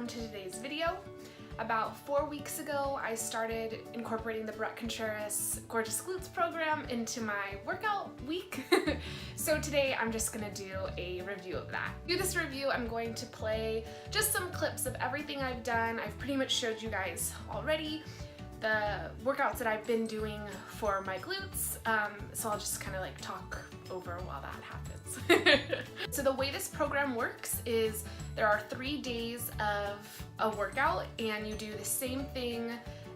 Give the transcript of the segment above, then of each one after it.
welcome to today's video. About 4 weeks ago, I started incorporating the Bret Contreras Gorgeous Glutes program into my workout week. So today I'm just gonna do a review of that. To do this review, I'm going to play just some clips of everything I've done. I've pretty much showed you guys already the workouts that I've been doing for my glutes, so I'll just kind of like talk over while that happens. So the way this program works is there are 3 days of a workout, and you do the same thing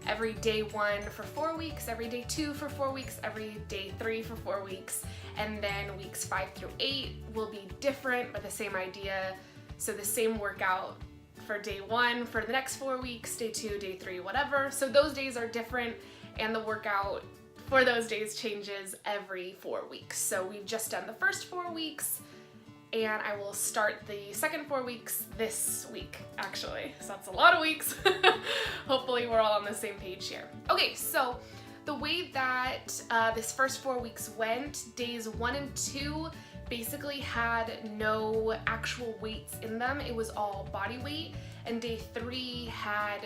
every day 1 for 4 weeks, every day 2 for 4 weeks, every day 3 for 4 weeks, and then weeks 5 through 8 will be different but the same idea. So the same workout for day 1 for the next 4 weeks, day 2, day 3, whatever. So those days are different, and the workout for those days changes every 4 weeks. So we've just done the first 4 weeks, and I will start the second 4 weeks this week, actually. So that's a lot of weeks. Hopefully we're all on the same page here. Okay, so the way that this first 4 weeks went, days 1 and 2 basically had no actual weights in them. It was all body weight, and day 3 had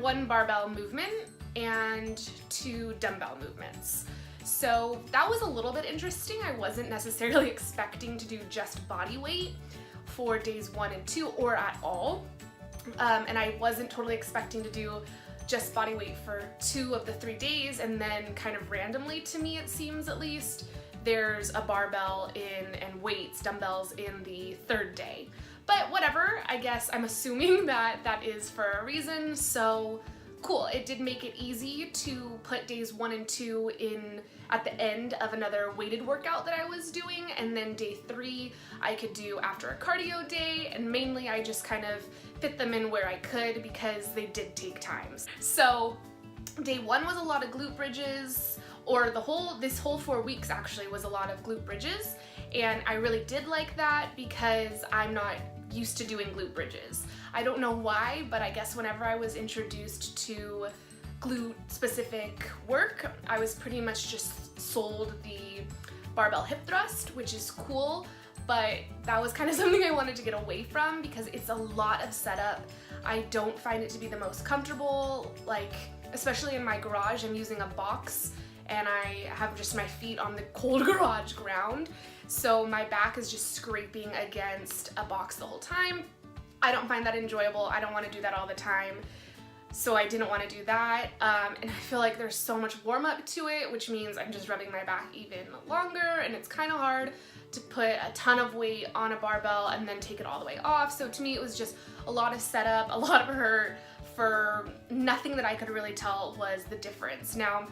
1 barbell movement and 2 dumbbell movements. So that was a little bit interesting. I wasn't necessarily expecting to do just body weight for days 1 and 2 or at all. And I wasn't totally expecting to do just body weight for 2 of the 3 days, and then kind of randomly, to me it seems at least, there's a barbell and weights, dumbbells in the 3rd day. But whatever, I guess I'm assuming that that is for a reason, so cool. It did make it easy to put days 1 and 2 in at the end of another weighted workout that I was doing, and then day 3 I could do after a cardio day, and mainly I just kind of fit them in where I could because they did take time. So day 1 was a lot of glute bridges, or this whole 4 weeks actually was a lot of glute bridges, and I really did like that because I'm not used to doing glute bridges. I don't know why, but I guess whenever I was introduced to glute specific work, I was pretty much just sold the barbell hip thrust, which is cool, but that was kind of something I wanted to get away from because it's a lot of setup. I don't find it to be the most comfortable, like especially in my garage. I'm using a box and I have just my feet on the cold garage ground, so my back is just scraping against a box the whole time. I don't find that enjoyable. I don't want to do that all the time, so I didn't want to do that, and I feel like there's so much warm-up to it, which means I'm just rubbing my back even longer, and it's kind of hard to put a ton of weight on a barbell and then take it all the way off. So to me it was just a lot of setup, a lot of hurt for nothing that I could really tell was the difference. Now,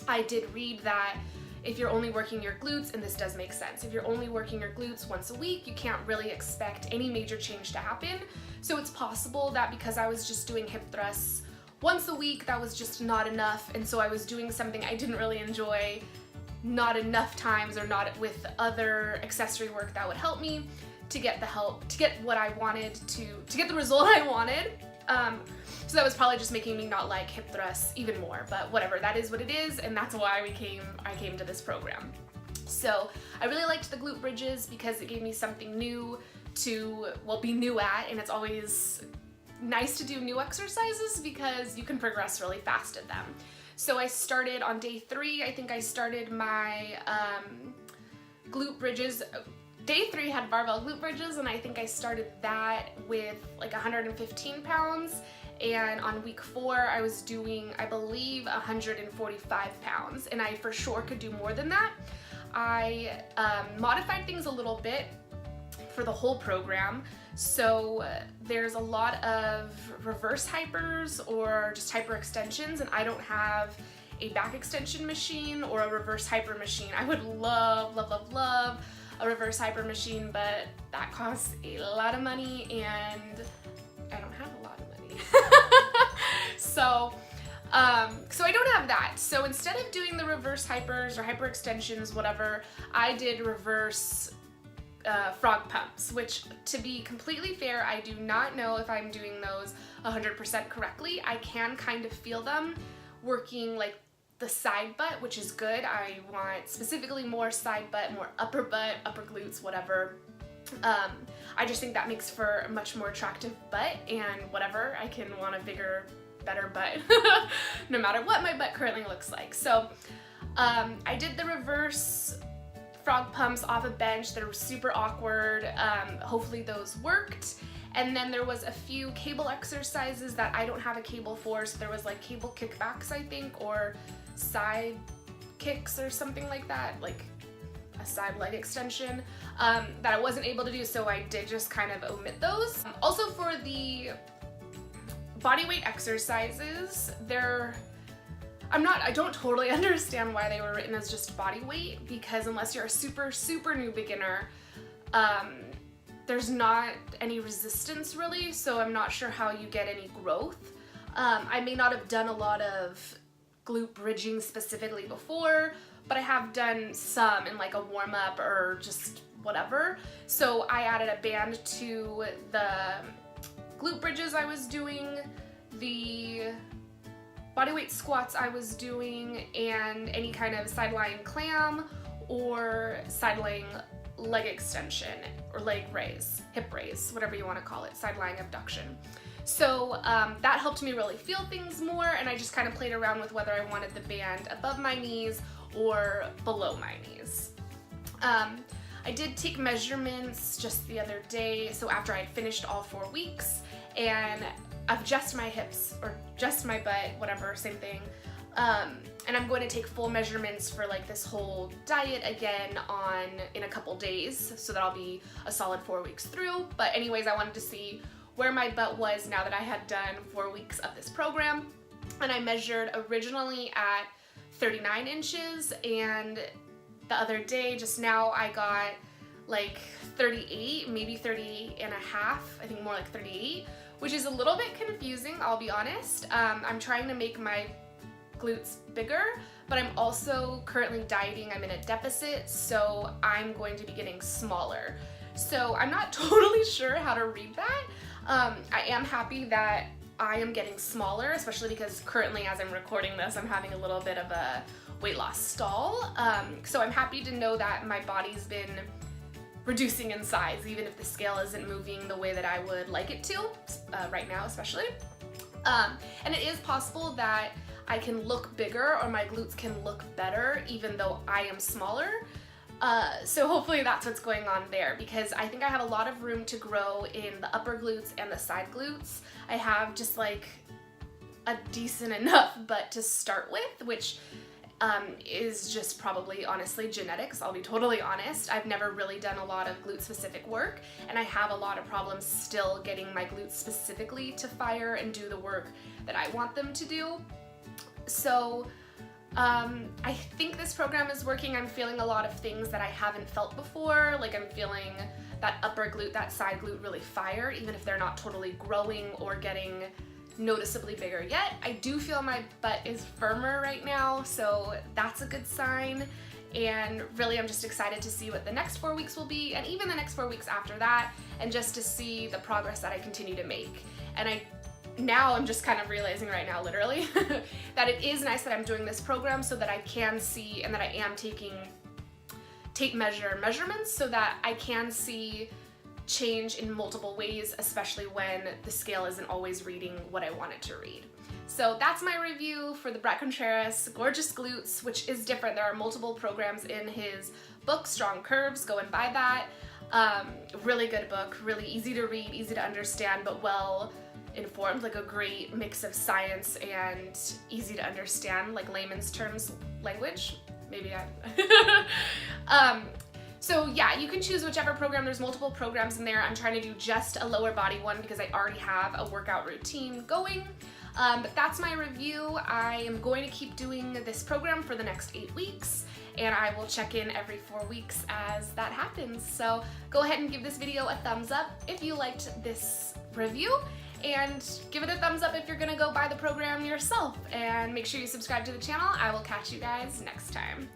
I did read that if you're only working your glutes, and this does make sense, if you're only working your glutes once a week, you can't really expect any major change to happen. So it's possible that because I was just doing hip thrusts once a week, that was just not enough, and so I was doing something I didn't really enjoy not enough times, or not with other accessory work that would help me to get what I wanted to get the result I wanted. So that was probably just making me not like hip thrusts even more, but whatever, that is what it is, and that's why I came to this program. So I really liked the glute bridges because it gave me something new to, well, be new at, and it's always nice to do new exercises because you can progress really fast at them. So I started on day 3, I think I started my glute bridges. Day 3 had barbell glute bridges, and I think I started that with like 115 pounds, and on week 4 I was doing, I believe, 145 pounds, and I for sure could do more than that. I modified things a little bit for the whole program, so there's a lot of reverse hypers or just hyper extensions, and I don't have a back extension machine or a reverse hyper machine. I would love, love, love, love a reverse hyper machine, but that costs a lot of money and I don't have a lot of money. So I don't have that. So instead of doing the reverse hypers or hyper extensions, whatever, I did reverse frog pumps, which, to be completely fair, I do not know if I'm doing those 100% correctly. I can kind of feel them working like the side butt, which is good. I want specifically more side butt, more upper butt, upper glutes, whatever. I just think that makes for a much more attractive butt, and whatever, I can want a bigger, better butt no matter what my butt currently looks like. So I did the reverse frog pumps off a bench that were super awkward. Hopefully those worked. And then there was a few cable exercises that I don't have a cable for, so there was like cable kickbacks, I think, or side kicks or something like that, like a side leg extension, that I wasn't able to do, so I did just kind of omit those. Also for the body weight exercises, I don't totally understand why they were written as just body weight, because unless you're a super new beginner, there's not any resistance really, so I'm not sure how you get any growth. I may not have done a lot of glute bridging specifically before, but I have done some in like a warm-up or just whatever. So I added a band to the glute bridges I was doing, the bodyweight squats I was doing, and any kind of side lying clam or side lying leg extension or leg raise, hip raise, whatever you want to call it, side lying abduction. So that helped me really feel things more, and I just kind of played around with whether I wanted the band above my knees or below my knees. I did take measurements just the other day, so after I had finished all 4 weeks, and of just my hips or just my butt, whatever, same thing. And I'm going to take full measurements for like this whole diet again in a couple days, so that I'll be a solid 4 weeks through. But anyways, I wanted to see where my butt was now that I had done 4 weeks of this program. And I measured originally at 39 inches, and the other day, just now, I got like 38, maybe 38 and a half, I think more like 38, which is a little bit confusing, I'll be honest. I'm trying to make my glutes bigger, but I'm also currently dieting. I'm in a deficit, so I'm going to be getting smaller. So I'm not totally sure how to read that. I am happy that I am getting smaller, especially because currently as I'm recording this, I'm having a little bit of a weight loss stall. So I'm happy to know that my body's been reducing in size, even if the scale isn't moving the way that I would like it to, right now especially. And it is possible that I can look bigger, or my glutes can look better even though I am smaller. So hopefully that's what's going on there, because I think I have a lot of room to grow in the upper glutes and the side glutes. I have just like a decent enough butt to start with, which is just probably honestly genetics. I'll be totally honest. I've never really done a lot of glute specific work, and I have a lot of problems still getting my glutes specifically to fire and do the work that I want them to do. So I think this program is working. I'm feeling a lot of things that I haven't felt before. Like I'm feeling that upper glute, that side glute really fire, even if they're not totally growing or getting noticeably bigger yet. I do feel my butt is firmer right now, so that's a good sign. And really I'm just excited to see what the next 4 weeks will be, and even the next 4 weeks after that, and just to see the progress that I continue to make. And now I'm just kind of realizing right now, literally, that it is nice that I'm doing this program so that I can see, and that I am taking measurements so that I can see change in multiple ways, especially when the scale isn't always reading what I want it to read. So that's my review for the Bret Contreras Gorgeous Glutes, which is different. There are multiple programs in his book, Strong Curves. Go and buy that. Really good book, really easy to read, easy to understand, but well informed, like a great mix of science and easy to understand, like layman's terms language. Maybe so yeah, you can choose whichever program. There's multiple programs in there. I'm trying to do just a lower body one because I already have a workout routine going. But that's my review. I am going to keep doing this program for the next 8 weeks, and I will check in every 4 weeks as that happens. So go ahead and give this video a thumbs up if you liked this review, and give it a thumbs up if you're gonna go buy the program yourself, and make sure you subscribe to the channel. I will catch you guys next time.